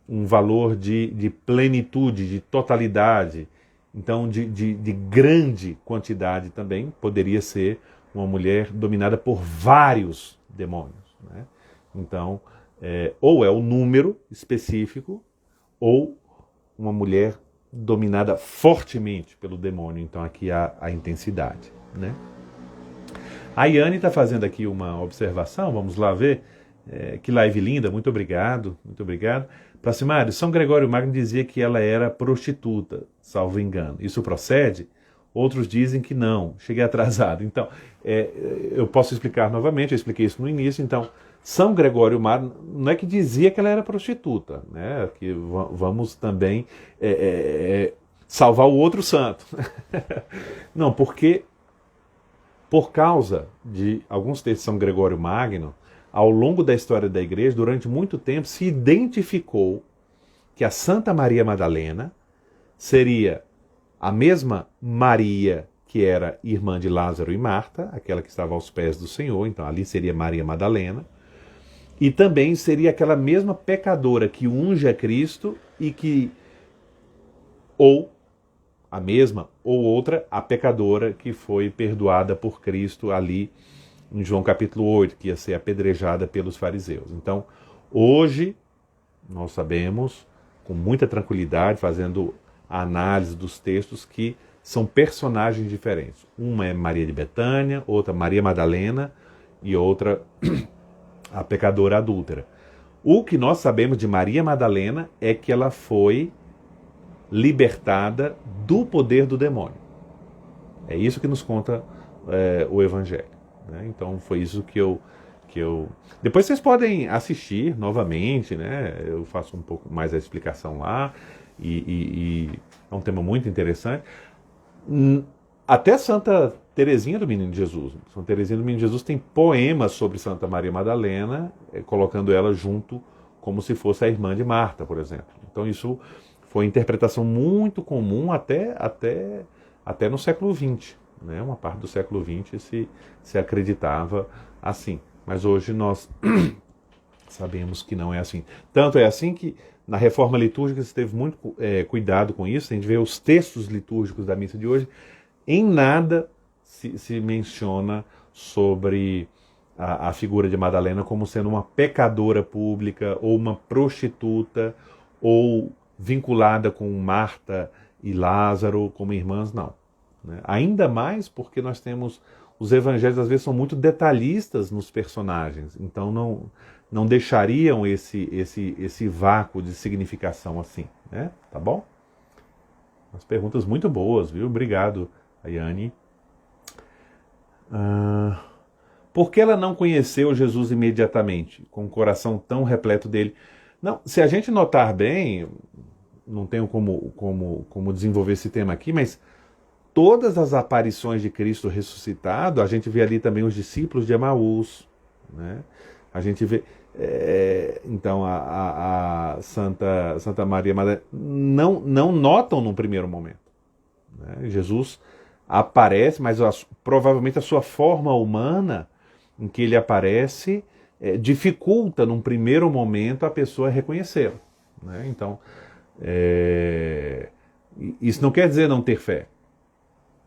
um valor de plenitude, de totalidade. Então, de grande quantidade também, poderia ser uma mulher dominada por vários demônios, né? Então, ou é o número específico, ou uma mulher dominada fortemente pelo demônio. Então, aqui há a intensidade, né? A Yane está fazendo aqui uma observação, vamos lá ver. Que live linda, muito obrigado, muito obrigado. Placimário, São Gregório Magno dizia que ela era prostituta, salvo engano. Isso procede? Outros dizem que não, cheguei atrasado. Então, eu posso explicar novamente, eu expliquei isso no início. Então, São Gregório Magno não é que dizia que ela era prostituta, né? Que vamos também salvar o outro santo. Não, porque por causa de alguns textos de São Gregório Magno, ao longo da história da igreja, durante muito tempo, se identificou que a Santa Maria Madalena seria a mesma Maria que era irmã de Lázaro e Marta, aquela que estava aos pés do Senhor, então ali seria Maria Madalena, e também seria aquela mesma pecadora que unge a Cristo e que, ou a mesma ou outra, a pecadora que foi perdoada por Cristo ali em João capítulo 8, que ia ser apedrejada pelos fariseus. Então, hoje, nós sabemos, com muita tranquilidade, fazendo a análise dos textos, que são personagens diferentes. Uma é Maria de Betânia, outra Maria Madalena e outra a pecadora adúltera. O que nós sabemos de Maria Madalena é que ela foi libertada do poder do demônio. É isso que nos conta o Evangelho. Então foi isso que eu... Depois vocês podem assistir novamente, né? Eu faço um pouco mais a explicação lá, e é um tema muito interessante. Até Santa Teresinha do Menino Jesus. Santa Teresinha do Menino Jesus tem poemas sobre Santa Maria Madalena, colocando ela junto como se fosse a irmã de Marta, por exemplo. Então isso foi interpretação muito comum até no século XX. Né? Uma parte do século XX se acreditava assim. Mas hoje nós sabemos que não é assim. Tanto é assim que na reforma litúrgica se teve muito cuidado com isso. A gente vê os textos litúrgicos da missa de hoje, em nada se menciona sobre a figura de Madalena como sendo uma pecadora pública, ou uma prostituta, ou vinculada com Marta e Lázaro como irmãs, não. Né? Ainda mais porque nós temos... Os evangelhos às vezes são muito detalhistas nos personagens, então não deixariam esse vácuo de significação assim, né? Tá bom? Umas perguntas muito boas, viu? Obrigado, Ayane. Por que ela não conheceu Jesus imediatamente, com o coração tão repleto dele? Não, se a gente notar bem, não tenho como desenvolver esse tema aqui, mas todas as aparições de Cristo ressuscitado, a gente vê ali também os discípulos de Emaús, né? A gente vê, então a Santa Maria Madalena não notam num primeiro momento, né? Jesus aparece, mas provavelmente a sua forma humana em que ele aparece dificulta num primeiro momento a pessoa reconhecê-lo, né? Então, isso não quer dizer não ter fé,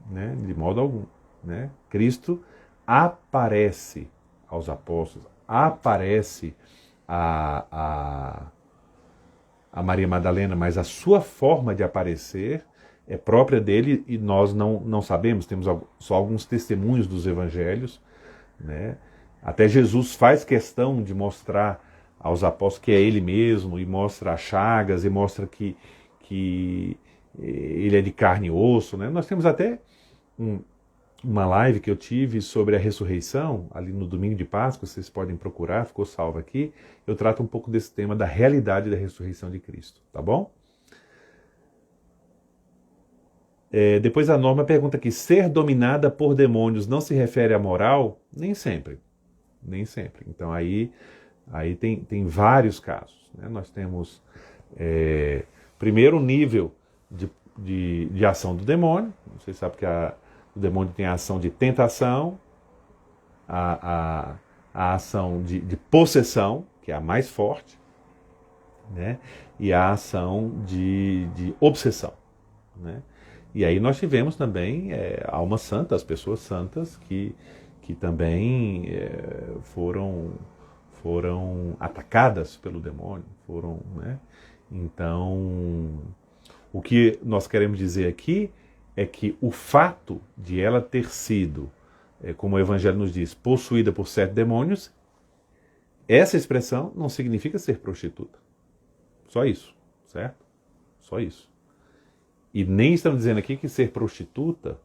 né? De modo algum, né? Cristo aparece aos apóstolos, aparece a Maria Madalena, mas a sua forma de aparecer é própria dele e nós não sabemos, temos só alguns testemunhos dos evangelhos, né? Até Jesus faz questão de mostrar aos apóstolos que é ele mesmo, e mostra as chagas, e mostra que ele é de carne e osso, né? Nós temos até uma live que eu tive sobre a ressurreição, ali no domingo de Páscoa, vocês podem procurar, ficou salvo aqui. Eu trato um pouco desse tema da realidade da ressurreição de Cristo, tá bom? Depois a Norma pergunta aqui, ser dominada por demônios não se refere à moral? Nem sempre. Nem sempre. Então aí tem vários casos, né? Nós temos primeiro nível de ação do demônio. Vocês sabem que o demônio tem a ação de tentação, a ação de possessão, que é a mais forte, né? E a ação de obsessão, né? E aí nós tivemos também almas santas, pessoas santas que também foram atacadas pelo demônio, né? Então, o que nós queremos dizer aqui é que o fato de ela ter sido, como o Evangelho nos diz, possuída por 7 demônios, essa expressão não significa ser prostituta. Só isso, certo? Só isso. E nem estamos dizendo aqui que ser prostituta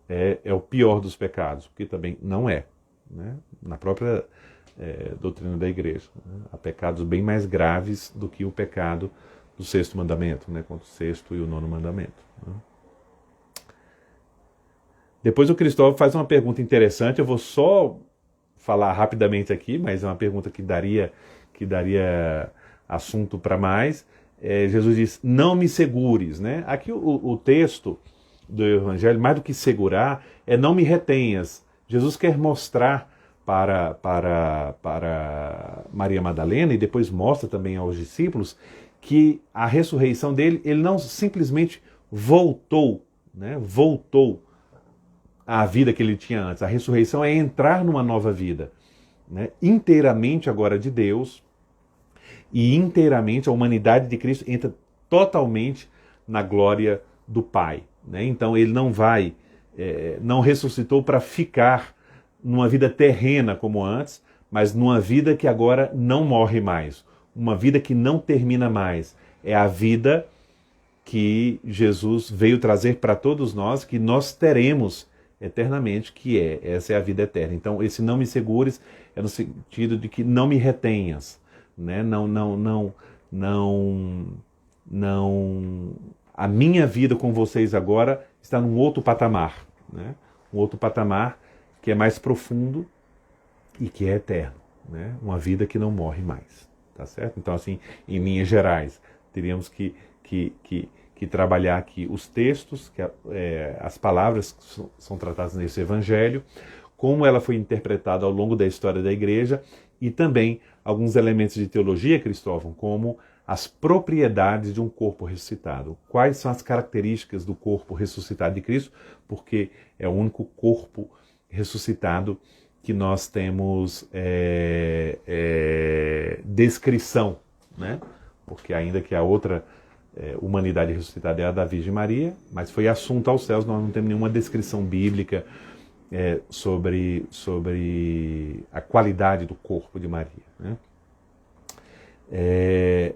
é o pior dos pecados, porque também não é, né? Na própria doutrina da igreja, né? Há pecados bem mais graves do que o pecado do 6º mandamento, né? Contra o 6º e o 9º mandamento, né? Depois o Cristóvão faz uma pergunta interessante, eu vou só falar rapidamente aqui, mas é uma pergunta que daria assunto para mais. Jesus diz, não me segures, né? Aqui o texto do Evangelho, mais do que segurar, é não me retenhas. Jesus quer mostrar para Maria Madalena, e depois mostra também aos discípulos, que a ressurreição dele, ele não simplesmente voltou, né? Voltou à vida que ele tinha antes. A ressurreição é entrar numa nova vida, né? Inteiramente agora de Deus, e inteiramente a humanidade de Cristo entra totalmente na glória do Pai, né? Então ele não ressuscitou para ficar numa vida terrena como antes, mas numa vida que agora não morre mais, uma vida que não termina mais. É a vida que Jesus veio trazer para todos nós, que nós teremos eternamente, essa é a vida eterna. Então esse não me segures é no sentido de que não me retenhas, né? A minha vida com vocês agora está num outro patamar, né? Um outro patamar que é mais profundo e que é eterno, né? Uma vida que não morre mais, tá certo? Então, assim, em linhas gerais, teríamos que trabalhar aqui os textos, as palavras que são tratadas nesse evangelho, como ela foi interpretada ao longo da história da igreja, e também alguns elementos de teologia, Cristóvão, como as propriedades de um corpo ressuscitado. Quais são as características do corpo ressuscitado de Cristo? Porque é o único corpo ressuscitado que nós temos descrição, né? Porque ainda que a outra humanidade ressuscitada é a da Virgem Maria, mas foi assunto aos céus, nós não temos nenhuma descrição bíblica sobre a qualidade do corpo de Maria, né?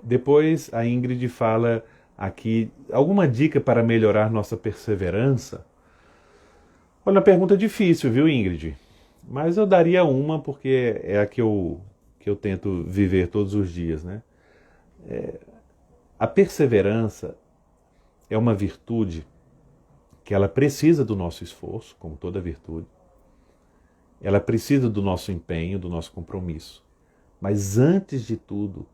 Depois a Ingrid fala aqui, alguma dica para melhorar nossa perseverança? Olha, uma pergunta difícil, viu, Ingrid? Mas eu daria uma, porque é a que eu tento viver todos os dias, né? A perseverança é uma virtude que ela precisa do nosso esforço, como toda virtude. Ela precisa do nosso empenho, do nosso compromisso. Mas antes de tudo,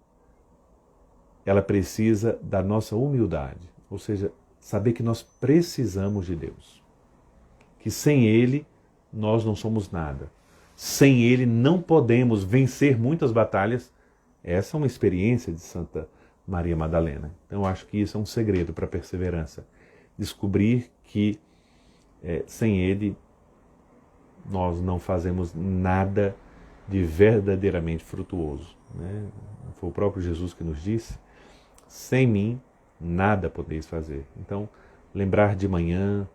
ela precisa da nossa humildade, ou seja, saber que nós precisamos de Deus. Que sem Ele nós não somos nada. Sem Ele não podemos vencer muitas batalhas. Essa é uma experiência de Santa Maria Madalena. Então eu acho que isso é um segredo para a perseverança. Descobrir que sem Ele nós não fazemos nada de verdadeiramente frutuoso, né? Foi o próprio Jesus que nos disse, sem mim nada podeis fazer. Então lembrar de manhã,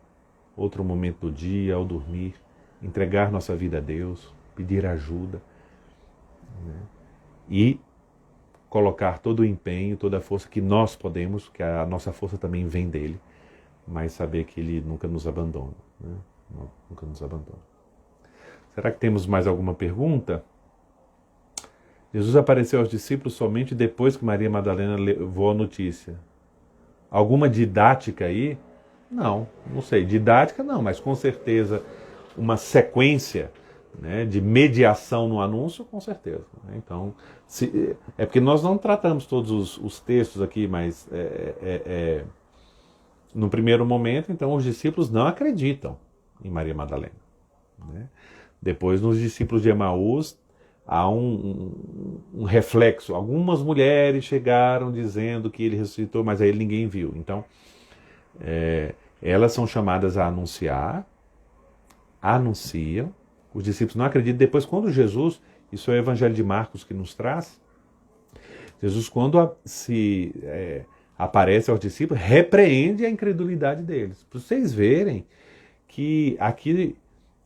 outro momento do dia, ao dormir, entregar nossa vida a Deus, pedir ajuda, né? E colocar todo o empenho, toda a força que nós podemos, que a nossa força também vem dele, mas saber que ele nunca nos abandona, né? Nunca nos abandona. Será que temos mais alguma pergunta? Jesus apareceu aos discípulos somente depois que Maria Madalena levou a notícia. Alguma didática aí? Não sei. Didática não, mas com certeza uma sequência, né, de mediação no anúncio, com certeza. Então, é porque nós não tratamos todos os textos aqui, mas no primeiro momento, então, os discípulos não acreditam em Maria Madalena, né? Depois, nos discípulos de Emaús, há um reflexo. Algumas mulheres chegaram dizendo que ele ressuscitou, mas aí ninguém viu. Então, elas são chamadas a anunciar, anunciam, os discípulos não acreditam. Depois, quando Jesus, isso é o Evangelho de Marcos que nos traz, Jesus, quando aparece aos discípulos, repreende a incredulidade deles. Para vocês verem que aqui,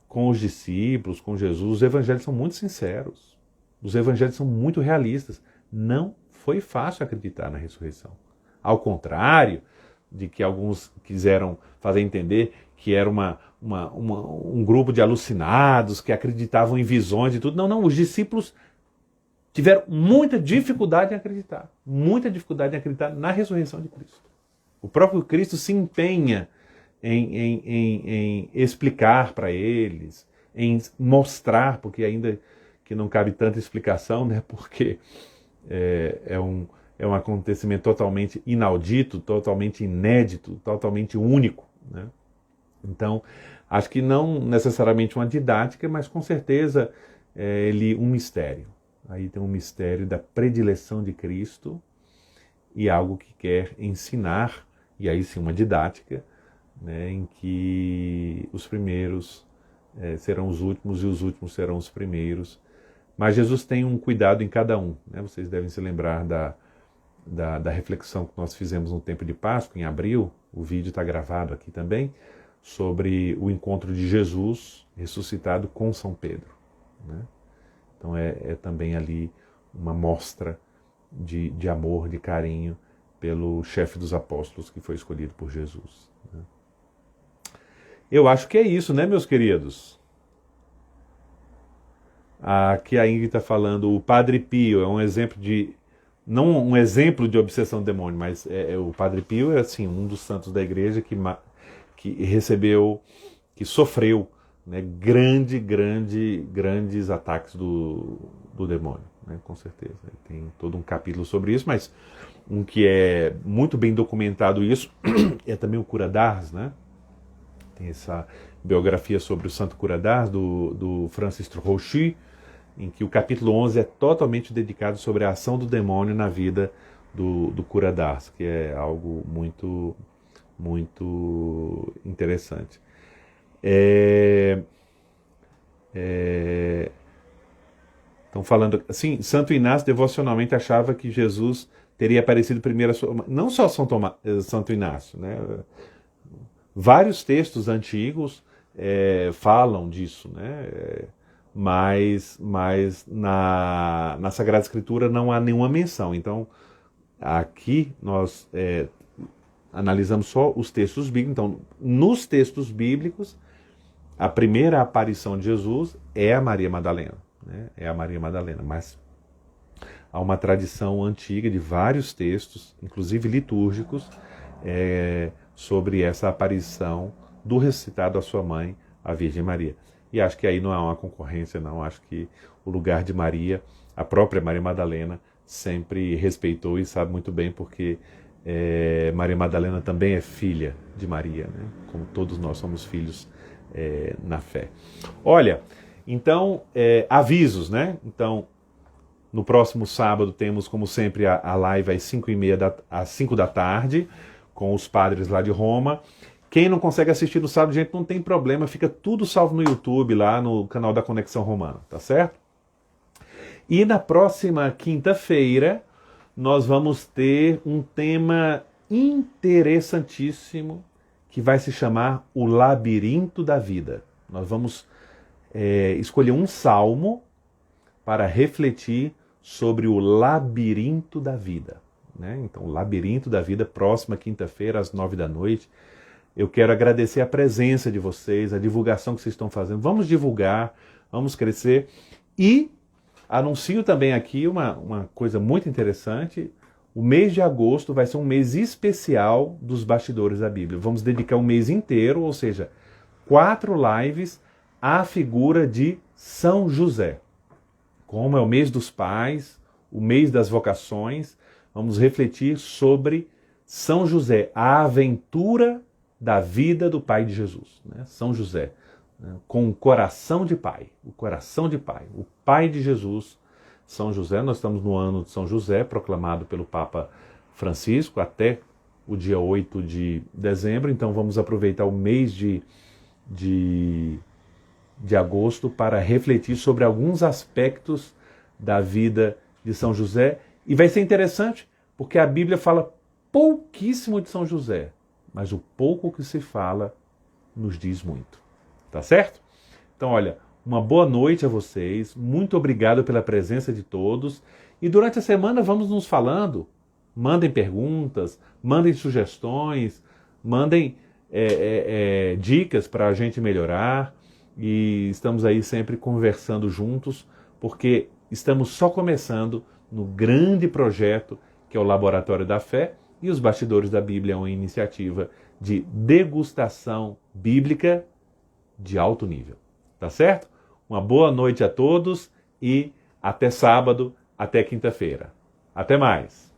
com os discípulos, com Jesus, os evangelhos são muito sinceros. Os evangelhos são muito realistas. Não foi fácil acreditar na ressurreição. Ao contrário de que alguns quiseram fazer entender que era um grupo de alucinados que acreditavam em visões e tudo. Não, os discípulos tiveram muita dificuldade em acreditar. Muita dificuldade em acreditar na ressurreição de Cristo. O próprio Cristo se empenha em explicar para eles, em mostrar, porque ainda que não cabe tanta explicação, né, porque é um acontecimento totalmente inaudito, totalmente inédito, totalmente único, né? Então, acho que não necessariamente uma didática, mas com certeza um mistério. Aí tem um mistério da predileção de Cristo e algo que quer ensinar, e aí sim uma didática, né, em que os primeiros serão os últimos e os últimos serão os primeiros. Mas Jesus tem um cuidado em cada um, né? Vocês devem se lembrar da reflexão que nós fizemos no tempo de Páscoa, em abril, o vídeo está gravado aqui também, sobre o encontro de Jesus ressuscitado com São Pedro, né? Então é também ali uma mostra de amor, de carinho pelo chefe dos apóstolos que foi escolhido por Jesus, né? Eu acho que é isso, né, meus queridos? Aqui a Ingrid está falando, o Padre Pio é um exemplo de, não um exemplo de obsessão do demônio, mas o Padre Pio é assim, um dos santos da igreja que recebeu, que sofreu, né, grandes ataques do demônio, né, com certeza. Tem todo um capítulo sobre isso, mas um que é muito bem documentado isso é também o Cura d'Ars, né? Tem essa biografia sobre o Santo Cura d'Ars, do Francis Trochu, em que o capítulo 11 é totalmente dedicado sobre a ação do demônio na vida do Cura d'Ars, que é algo muito, muito interessante. Estão falando assim, Santo Inácio devocionalmente achava que Jesus teria aparecido primeiro a sua... Não só Santo Inácio, né? Vários textos antigos falam disso, né? Mas na Sagrada Escritura não há nenhuma menção. Então, aqui nós analisamos só os textos bíblicos. Então, nos textos bíblicos, a primeira aparição de Jesus é a Maria Madalena, né? É a Maria Madalena, mas há uma tradição antiga de vários textos, inclusive litúrgicos, sobre essa aparição do ressuscitado à sua mãe, a Virgem Maria. E acho que aí não há uma concorrência, não. Acho que o lugar de Maria, a própria Maria Madalena, sempre respeitou e sabe muito bem, porque Maria Madalena também é filha de Maria, né? Como todos nós somos filhos na fé. Olha, então, avisos, né? Então, no próximo sábado temos, como sempre, a live às 5 da tarde, com os padres lá de Roma. Quem não consegue assistir no sábado, gente, não tem problema, fica tudo salvo no YouTube, lá no canal da Conexão Romana, tá certo? E na próxima quinta-feira, nós vamos ter um tema interessantíssimo que vai se chamar O Labirinto da Vida. Nós vamos escolher um salmo para refletir sobre o labirinto da vida. Né? Então, o Labirinto da Vida, próxima quinta-feira, às 9 da noite. Eu quero agradecer a presença de vocês, a divulgação que vocês estão fazendo. Vamos divulgar, vamos crescer. E anuncio também aqui uma coisa muito interessante. O mês de agosto vai ser um mês especial dos bastidores da Bíblia. Vamos dedicar um mês inteiro, ou seja, 4 lives à figura de São José. Como é o mês dos pais, o mês das vocações, vamos refletir sobre São José, a aventura da vida do pai de Jesus. Né? São José, né? Com o coração de pai, o pai de Jesus, São José. Nós estamos no ano de São José, proclamado pelo Papa Francisco, até o dia 8 de dezembro, então vamos aproveitar o mês de agosto para refletir sobre alguns aspectos da vida de São José. E vai ser interessante, porque a Bíblia fala pouquíssimo de São José, mas o pouco que se fala nos diz muito. Tá certo? Então, olha, uma boa noite a vocês, muito obrigado pela presença de todos, e durante a semana vamos nos falando. Mandem perguntas, mandem sugestões, mandem dicas para a gente melhorar, e estamos aí sempre conversando juntos, porque estamos só começando no grande projeto que é o Laboratório da Fé, e os Bastidores da Bíblia é uma iniciativa de degustação bíblica de alto nível. Tá certo? Uma boa noite a todos e até sábado, até quinta-feira. Até mais!